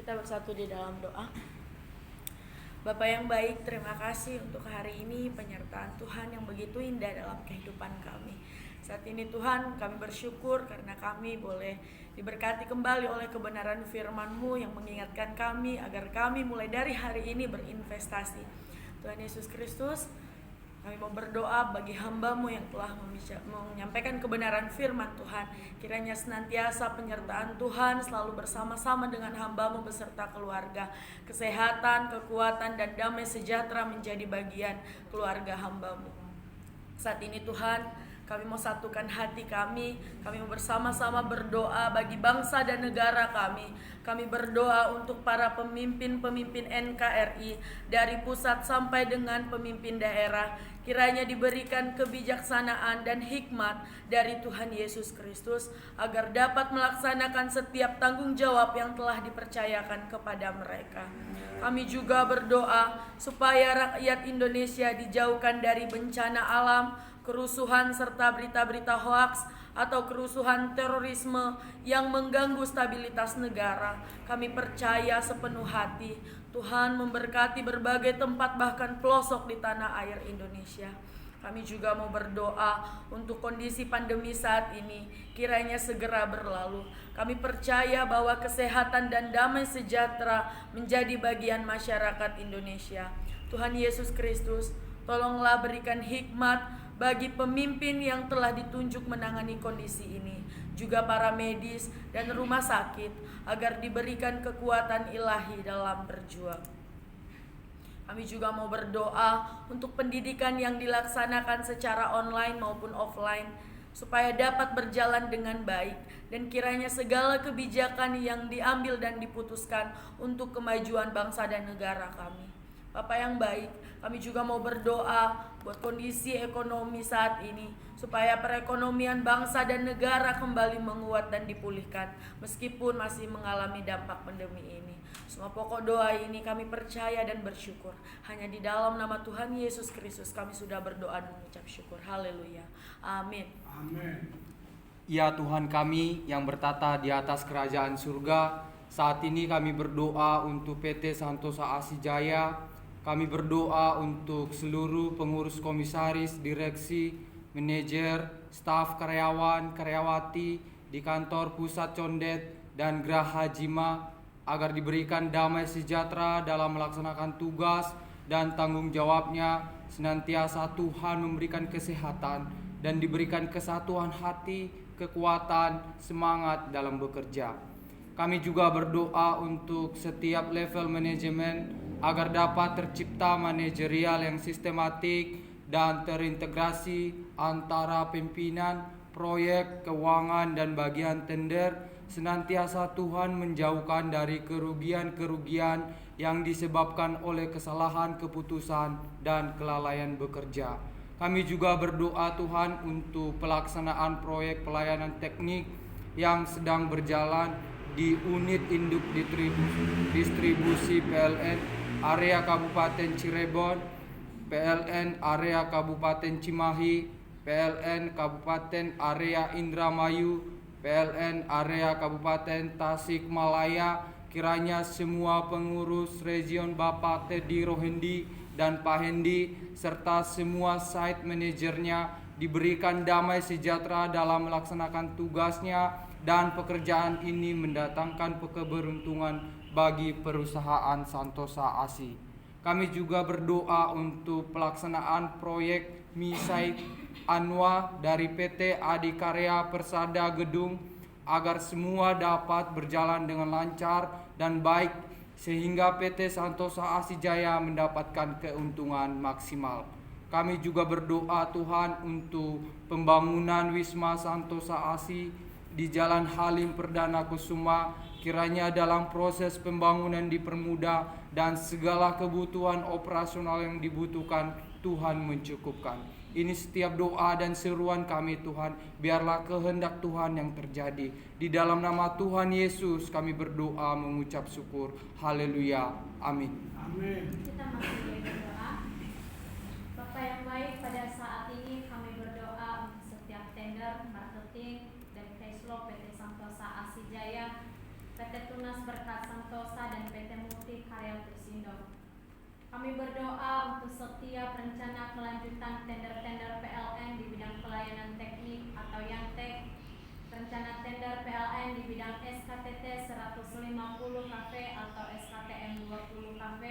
Kita bersatu di dalam doa. Bapa yang baik, terima kasih untuk hari ini penyertaan Tuhan yang begitu indah dalam kehidupan kami. Saat ini Tuhan, kami bersyukur karena kami boleh diberkati kembali oleh kebenaran firman-Mu yang mengingatkan kami agar kami mulai dari hari ini berinvestasi. Tuhan Yesus Kristus, kami mau berdoa bagi hamba-Mu yang telah menyampaikan kebenaran firman Tuhan. Kiranya senantiasa penyertaan Tuhan selalu bersama-sama dengan hamba-Mu beserta keluarga. Kesehatan, kekuatan, dan damai sejahtera menjadi bagian keluarga hamba-Mu. Saat ini Tuhan, kami mau satukan hati kami mau bersama-sama berdoa bagi bangsa dan negara kami. Kami berdoa untuk para pemimpin-pemimpin NKRI dari pusat sampai dengan pemimpin daerah. Kiranya diberikan kebijaksanaan dan hikmat dari Tuhan Yesus Kristus agar dapat melaksanakan setiap tanggung jawab yang telah dipercayakan kepada mereka. Kami juga berdoa supaya rakyat Indonesia dijauhkan dari bencana alam, kerusuhan serta berita-berita hoaks atau kerusuhan terorisme yang mengganggu stabilitas negara. Kami percaya sepenuh hati Tuhan memberkati berbagai tempat bahkan pelosok di tanah air Indonesia. Kami juga mau berdoa untuk kondisi pandemi saat ini kiranya segera berlalu. Kami percaya bahwa kesehatan dan damai sejahtera menjadi bagian masyarakat Indonesia. Tuhan Yesus Kristus, tolonglah berikan hikmat bagi pemimpin yang telah ditunjuk menangani kondisi ini, juga para medis dan rumah sakit, agar diberikan kekuatan ilahi dalam berjuang. Kami juga mau berdoa untuk pendidikan yang dilaksanakan secara online maupun offline, supaya dapat berjalan dengan baik, dan kiranya segala kebijakan yang diambil dan diputuskan untuk kemajuan bangsa dan negara kami. Bapa yang baik, kami juga mau berdoa buat kondisi ekonomi saat ini, supaya perekonomian bangsa dan negara kembali menguat dan dipulihkan, meskipun masih mengalami dampak pandemi ini. Semua pokok doa ini kami percaya dan bersyukur. Hanya di dalam nama Tuhan Yesus Kristus kami sudah berdoa dan mengucap syukur. Haleluya. Amin. Amin. Ya Tuhan kami yang bertata di atas kerajaan surga, saat ini kami berdoa untuk PT Santosa Asijaya. Kami berdoa untuk seluruh pengurus komisaris, direksi, manajer, staf, karyawan, karyawati di kantor pusat Condet dan Geraha Jima agar diberikan damai sejahtera dalam melaksanakan tugas dan tanggung jawabnya. Senantiasa Tuhan memberikan kesehatan dan diberikan kesatuan hati, kekuatan, semangat dalam bekerja. Kami juga berdoa untuk setiap level manajemen agar dapat tercipta manajerial yang sistematik dan terintegrasi antara pimpinan, proyek, keuangan, dan bagian tender. Senantiasa Tuhan menjauhkan dari kerugian-kerugian yang disebabkan oleh kesalahan keputusan dan kelalaian bekerja. Kami juga berdoa Tuhan untuk pelaksanaan proyek pelayanan teknik yang sedang berjalan di unit induk distribusi PLN area Kabupaten Cirebon, PLN area Kabupaten Cimahi, PLN Kabupaten area Indramayu, PLN area Kabupaten Tasikmalaya. Kiranya semua pengurus region Bapak Teddy Rohendi dan Pak Hendi serta semua site manajernya diberikan damai sejahtera dalam melaksanakan tugasnya, dan pekerjaan ini mendatangkan keberuntungan bagi perusahaan Santosa ASI. Kami juga berdoa untuk pelaksanaan proyek Misai Anwa dari PT Adikarya Persada Gedung agar semua dapat berjalan dengan lancar dan baik sehingga PT Santosa Asijaya mendapatkan keuntungan maksimal. Kami juga berdoa Tuhan untuk pembangunan Wisma Santosa ASI di Jalan Halim Perdana Kusuma. Kiranya dalam proses pembangunan dipermudah dan segala kebutuhan operasional yang dibutuhkan Tuhan mencukupkan. Ini setiap doa dan seruan kami Tuhan, biarlah kehendak Tuhan yang terjadi. Di dalam nama Tuhan Yesus kami berdoa mengucap syukur. Haleluya. Amin. Amin. Kita masih berdoa. Bapa yang baik, pada saat ini kami berdoa untuk setiap tender, marketing, dan cash flow PT Santosa Asijaya, PT PT Tunas Berkat Santosa dan PT Multi Karya Trusindo. Kami berdoa untuk setiap rencana kelanjutan tender-tender PLN di bidang pelayanan teknik atau YANTEK, rencana tender PLN di bidang SKTT 150 KV atau SKTM 20 KV,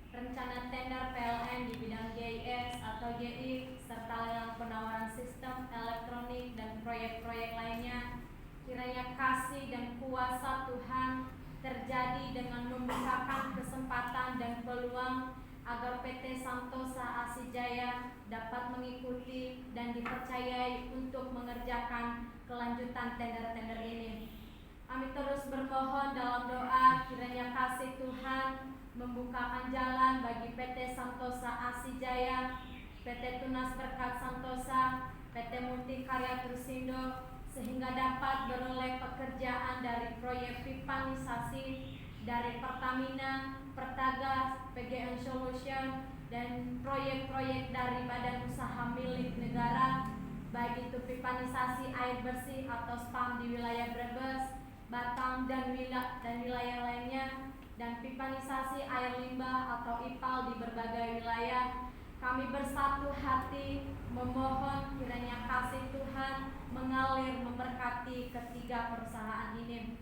rencana tender PLN di bidang GIS atau GI, serta lelang penawaran sistem elektronik dan proyek-proyek lainnya. Kiranya kasih dan kuasa Tuhan terjadi dengan membukakan kesempatan dan peluang agar PT Santosa Asijaya dapat mengikuti dan dipercayai untuk mengerjakan kelanjutan tender-tender ini. Kami terus bermohon dalam doa kiranya kasih Tuhan membukakan jalan bagi PT Santosa Asijaya, PT Tunas Berkat Santosa, PT Multi Karya Trusindo, sehingga dapat beroleh pekerjaan dari proyek pipanisasi dari Pertamina, Pertagas, PGN Solution, dan proyek-proyek dari badan usaha milik negara, baik itu pipanisasi air bersih atau SPAM di wilayah Brebes, Batang, dan wilayah lainnya, dan pipanisasi air limbah atau IPAL di berbagai wilayah. Kami bersatu hati memohon kiranya kasih Tuhan mengalir memberkati ketiga perusahaan ini.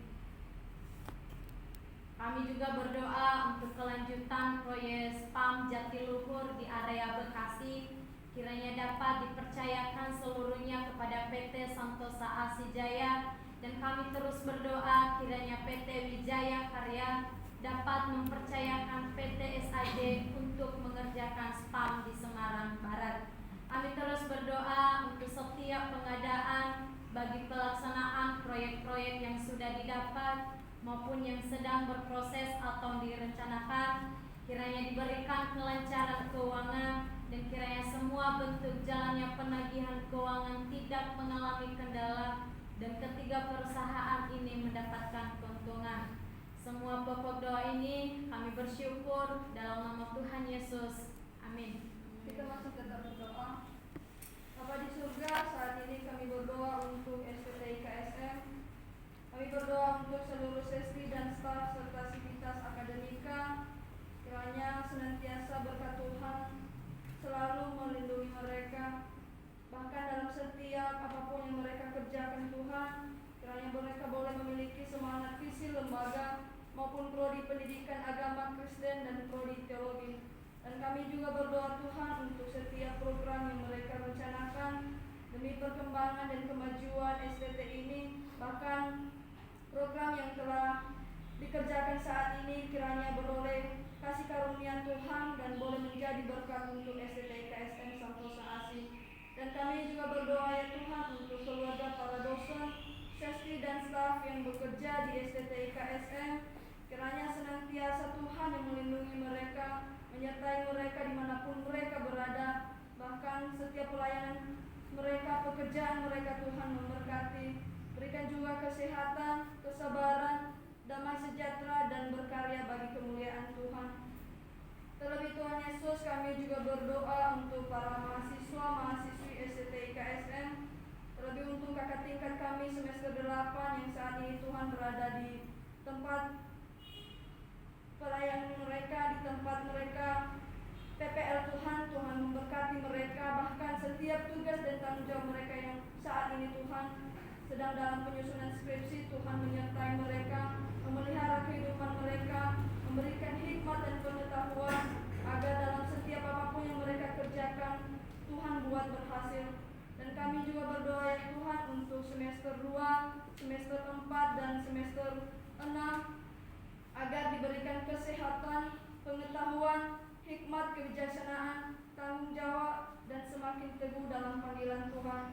Kami juga berdoa untuk kelanjutan proyek SPAM Jatiluhur di area Bekasi, kiranya dapat dipercayakan seluruhnya kepada PT Santosa Asijaya, dan kami terus berdoa kiranya PT Wijaya Karya dapat mempercayakan PT SID untuk mengerjakan SPAM di Semarang Barat. Kami terus berdoa untuk setiap pengadaan bagi pelaksanaan proyek-proyek yang sudah didapat maupun yang sedang berproses atau direncanakan, kiranya diberikan kelancaran keuangan dan kiranya semua bentuk jalannya penagihan keuangan tidak mengalami kendala dan ketiga perusahaan ini mendapatkan keuntungan. Semua pokok doa ini kami bersyukur dalam nama Tuhan Yesus. Amin. Kita masuk tetap berdoa. Bapa di surga, saat ini kami berdoa untuk SPTI KSM. Kami berdoa untuk seluruh siswi dan staf serta sivitas akademika. Kiranya senantiasa berkat Tuhan selalu melindungi mereka, bahkan dalam setiap apapun yang mereka kerjakan Tuhan. Kiranya mereka boleh memiliki semangat visi lembaga maupun prodi pendidikan agama Kristen dan prodi teologi. Dan kami juga berdoa Tuhan untuk setiap program yang mereka rencanakan demi perkembangan dan kemajuan STT ini, bahkan program yang telah dikerjakan saat ini kiranya beroleh kasih karunia Tuhan dan boleh menjadi berkat untuk STT KSM Santosa Asi. Dan kami juga berdoa ya Tuhan untuk keluarga para dosen, siswi dan staf yang bekerja di STT KSM. Kiranya senantiasa Tuhan yang melindungi mereka, menyertai mereka dimanapun mereka berada, bahkan setiap pelayanan mereka, pekerjaan mereka Tuhan memberkati. Berikan juga kesehatan, kesabaran, damai sejahtera dan berkarya bagi kemuliaan Tuhan. Terlebih Tuhan Yesus, kami juga berdoa untuk para mahasiswa, mahasiswi STTI KSM, terlebih untuk kakak tingkat kami semester 8 yang saat ini Tuhan berada di tempat pelayanan mereka, di tempat mereka PPL Tuhan. Tuhan memberkati mereka, bahkan setiap tugas dan tanggung jawab mereka yang saat ini Tuhan sedang dalam penyusunan skripsi. Tuhan menyertai mereka, memelihara kehidupan mereka, memberikan hikmat dan pengetahuan agar dalam setiap apapun yang mereka kerjakan Tuhan buat berhasil. Dan kami juga berdoa ya Tuhan untuk semester 2, semester 4 dan semester 6 agar diberikan kesehatan, pengetahuan, hikmat, kebijaksanaan, tanggung jawab, dan semakin teguh dalam panggilan Tuhan.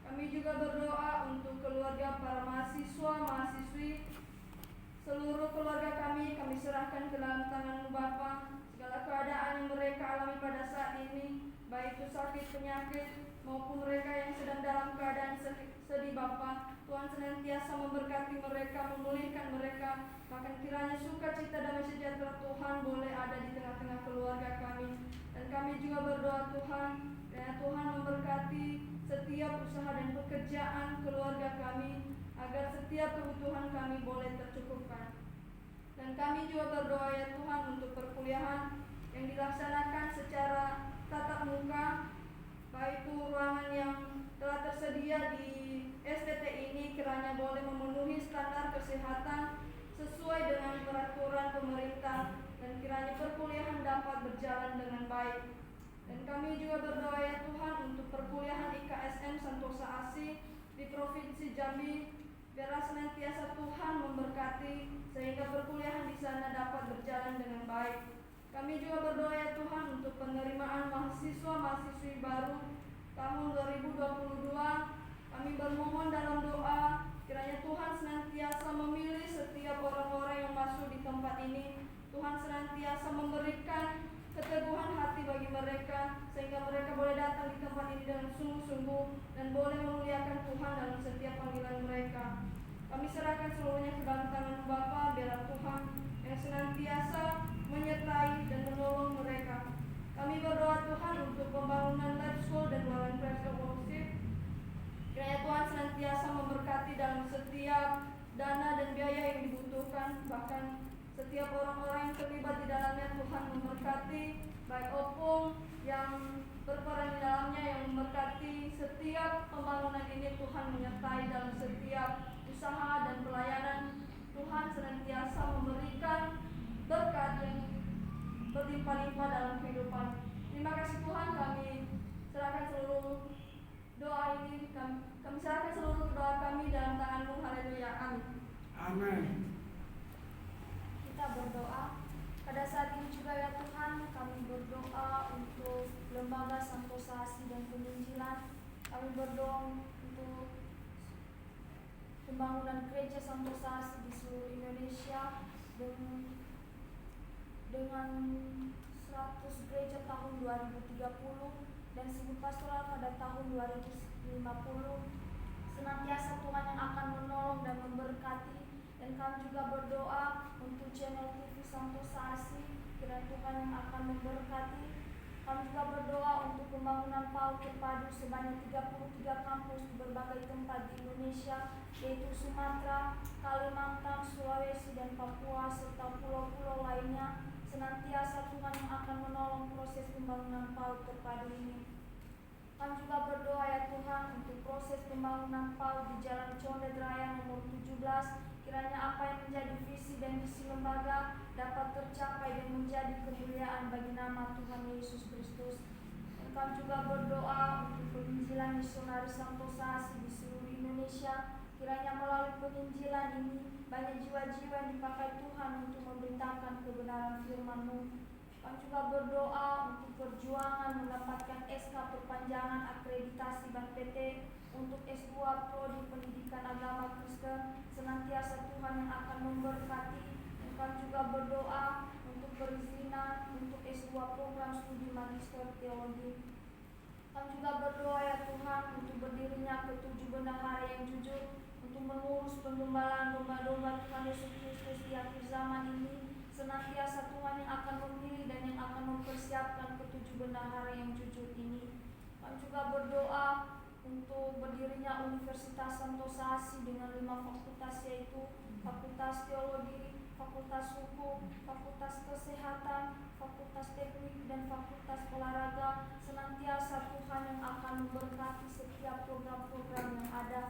Kami juga berdoa untuk keluarga para mahasiswa, mahasiswi, seluruh keluarga kami serahkan ke dalam tangan Bapa. Segala keadaan yang mereka alami pada saat ini, baik itu sakit, penyakit, maupun mereka yang sedang dalam keadaan sedih Bapa, Tuhan senantiasa memberkati mereka, memulihkan mereka, bahkan kiranya sukacita damai sejahtera Tuhan boleh ada di tengah-tengah keluarga kami. Dan kami juga berdoa Tuhan, dan Tuhan memberkati setiap usaha dan pekerjaan keluarga kami, agar setiap kebutuhan kami boleh tercukupkan. Dan kami juga berdoa ya Tuhan untuk perkuliahan yang dilaksanakan secara tatap muka, baik itu ruangan yang telah tersedia di STT ini kiranya boleh memenuhi standar kesehatan sesuai dengan peraturan pemerintah, dan kiranya perkuliahan dapat berjalan dengan baik. Dan kami juga berdoa ya Tuhan untuk perkuliahan IKSM Santosa Asi di Provinsi Jambi, biarlah senantiasa Tuhan memberkati sehingga perkuliahan di sana dapat berjalan dengan baik. Kami juga berdoa ya Tuhan untuk penerimaan mahasiswa-mahasiswi baru tahun 2022. Kami bermohon dalam doa kiranya Tuhan senantiasa memilih setiap orang-orang yang masuk di tempat ini. Tuhan senantiasa memberikan keteguhan hati bagi mereka sehingga mereka boleh datang di tempat ini dengan sungguh-sungguh dan boleh memuliakan Tuhan dalam setiap panggilan mereka. Kami serahkan seluruhnya ke dalam tangan Bapa, biarlah Tuhan yang senantiasa menyertai dan menolong mereka. Kami berdoa Tuhan untuk pembangunan Life School dan ruangan Praise and Worship. Kiranya Tuhan senantiasa memberkati dalam setiap dana dan biaya yang dibutuhkan, bahkan setiap orang-orang yang terlibat di dalamnya. Tuhan memberkati, baik opung yang berperan di dalamnya, yang memberkati setiap pembangunan ini. Tuhan menyertai dalam setiap usaha dan pelayanan. Tuhan senantiasa memberikan berkat yang berlimpah-limpah dalam kehidupan. Terima kasih Tuhan, kami serahkan seluruh doa ini, kami serahkan seluruh doa kami dalam tangan-Mu. Haleluya, amin. Amin. Kita berdoa. Pada saat ini juga ya Tuhan, kami berdoa untuk lembaga Santosa Asi dan Penginjilan. Kami berdoa untuk pembangunan gereja Santosa Asi di seluruh Indonesia dengan 100 gereja tahun 2030 dan 1000 pastoral pada tahun 2050. Senantiasa Tuhan yang akan menolong dan memberkati. Dan kami juga berdoa untuk channel TV Santosa Asi, kiranya Tuhan yang akan memberkati. Kami juga berdoa untuk pembangunan PAUD terpadu sebanyak 33 kampus di berbagai tempat di Indonesia, yaitu Sumatera, Kalimantan, Sulawesi, dan Papua, serta pulau-pulau lainnya. Senantiasa Tuhan yang akan menolong proses pembangunan PAUD terpadu ini. Kami juga berdoa ya Tuhan untuk proses pembangunan PAUD di Jalan Condet Raya nomor 17. Kiranya apa yang menjadi visi dan misi lembaga dapat tercapai dan menjadi kemuliaan bagi nama Tuhan Yesus Kristus. Dan kami juga berdoa untuk penginjilan misionaris Santosa Asi di seluruh Indonesia. Kiranya melalui penginjilan ini banyak jiwa-jiwa yang dipakai Tuhan untuk memberitakan kebenaran firman-Mu. Kami juga berdoa untuk perjuangan mendapatkan SK perpanjangan akreditasi BAPT untuk S2 Prodi Pendidikan Agama Kristen. Senantiasa Tuhan yang akan memberkati. Dan kami juga berdoa untuk perizinan untuk S2 program studi Magister Teologi. Kami juga berdoa ya Tuhan untuk berdirinya ketujuh bendahara yang jujur untuk mengurus penggembalaan domba-domba Tuhan Yesus Kristus di akhir zaman ini. Senantiasa Tuhan yang akan memilih dan yang akan mempersiapkan ketujuh bendahara yang jujur ini. Kami juga berdoa untuk berdirinya Universitas Santosa Asi dengan 5 fakultas, yaitu Fakultas Teologi, Fakultas Hukum, Fakultas Kesehatan, Fakultas Teknik, dan Fakultas Olahraga. Senantiasa Tuhan yang akan memberkati setiap program-program yang ada.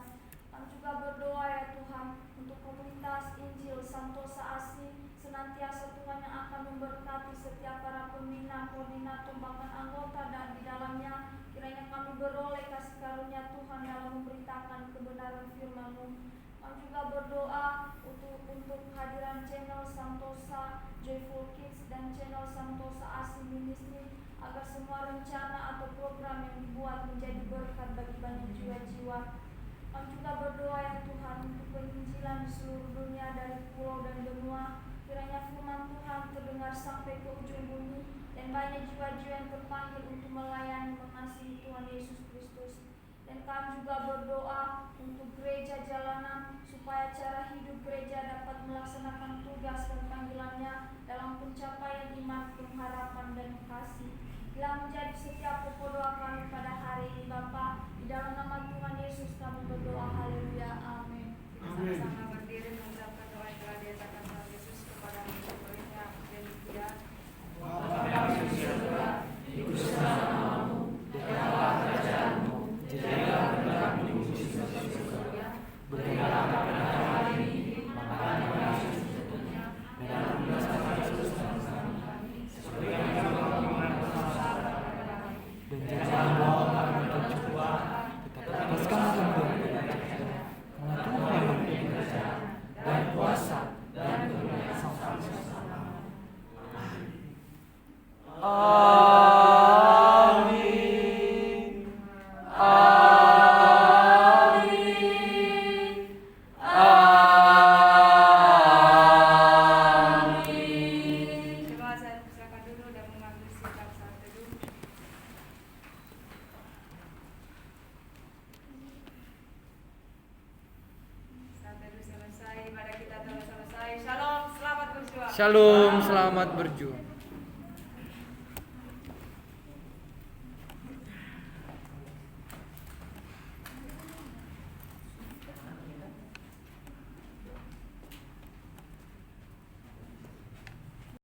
Kami juga berdoa ya Tuhan untuk komunitas Injil Santosa Asi. Senantiasa Tuhan yang akan memberkati setiap para pembina, koordinator, bahkan anggota dan di dalamnya. Kiranya kami beroleh kasih karunia Tuhan dalam memberitakan kebenaran firman-Mu. Kami juga berdoa untuk kehadiran channel Santosa Joyful Kids dan channel Santosa Asi Ministry, agar semua rencana atau program yang dibuat menjadi berkat bagi banyak jiwa-jiwa. Kami juga berdoa ya Tuhan untuk penginjilan di seluruh dunia dari pulau dan benua. Kiranya firman Tuhan terdengar sampai ke ujung bumi dan banyak jiwa-jiwa yang terpanggil untuk melayani mengasihi Tuhan Yesus Kristus. Dan kami juga berdoa untuk gereja jalanan supaya cara hidup gereja dapat melaksanakan tugas dan panggilannya dalam pencapaian iman, pengharapan, dan kasih. Bila menjadi setiap pokok doa kami pada hari ini Bapa, di dalam nama Tuhan Yesus kami berdoa. Haleluya, amin. Shalom, selamat berjuang.